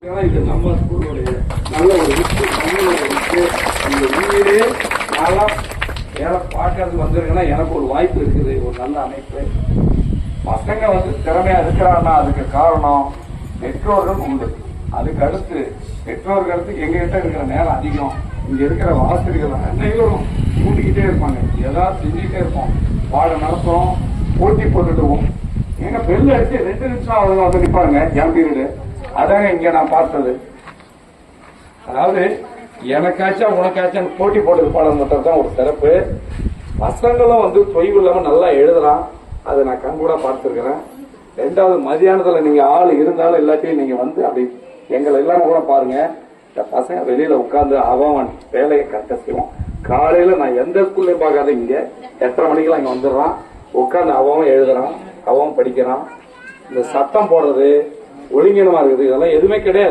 இது நம்ம ஸ்கூலுடைய நல்ல ஒரு விஷயம். தமிழோட விஷயம் இந்த உண்மையிலே நல்லா வேலை பார்க்கறதுக்கு வந்திருக்குன்னா எனக்கு ஒரு வாய்ப்பு இருக்குது. ஒரு நல்ல அமைப்பு பசங்க திறமையா இருக்கிறான்னா அதுக்கு காரணம் பெற்றோர்கள் உண்டு. அதுக்கு அடுத்து பெற்றோர்கள் அடுத்து எங்ககிட்ட இருக்கிற நேரம் அதிகம். இங்க இருக்கிற ஆசிரியர்கள் அனைவரும் கூட்டிக்கிட்டே இருப்பாங்க, ஏதாவது செஞ்சுட்டே இருப்போம், பாடம் நடத்தும், போட்டி போட்டுடுவோம். எங்க பெல் அடிச்சு 2 நிமிஷம் அவங்க நிற்பாங்க என் பீரியடு. அதாங்க இங்க நான் பார்த்தது. அதாவது எனக்காச்சா உனக்காச்சும் போட்டி போட்டது பாடம் மட்டும் தான் ஒரு சிறப்பு. பசங்களும் தொய்வு இல்லாம நல்லா எழுதுறான், அதை நான் கண்கூட பார்த்துருக்கிறேன். 2வது மதியானத்துல நீங்க ஆள் இருந்தாலும் எல்லாத்தையும் நீங்க அப்படி எங்களை எல்லாரும் கூட பாருங்க. இந்த பசங்க வெளியில உட்கார்ந்து அவன் வேலையை கரெக்டா செய்வான். காலையில நான் எந்த ஸ்கூல்லையும் பார்க்காத இங்க 8:30 மணிக்கெல்லாம் இங்க வந்துடுறான், உட்கார்ந்து அவன் எழுதுறான், அவன் படிக்கிறான். இந்த சத்தம் போடுறது ஒழுங்கினமா இருக்குது, இதெல்லாம் எதுவுமே கிடையாது.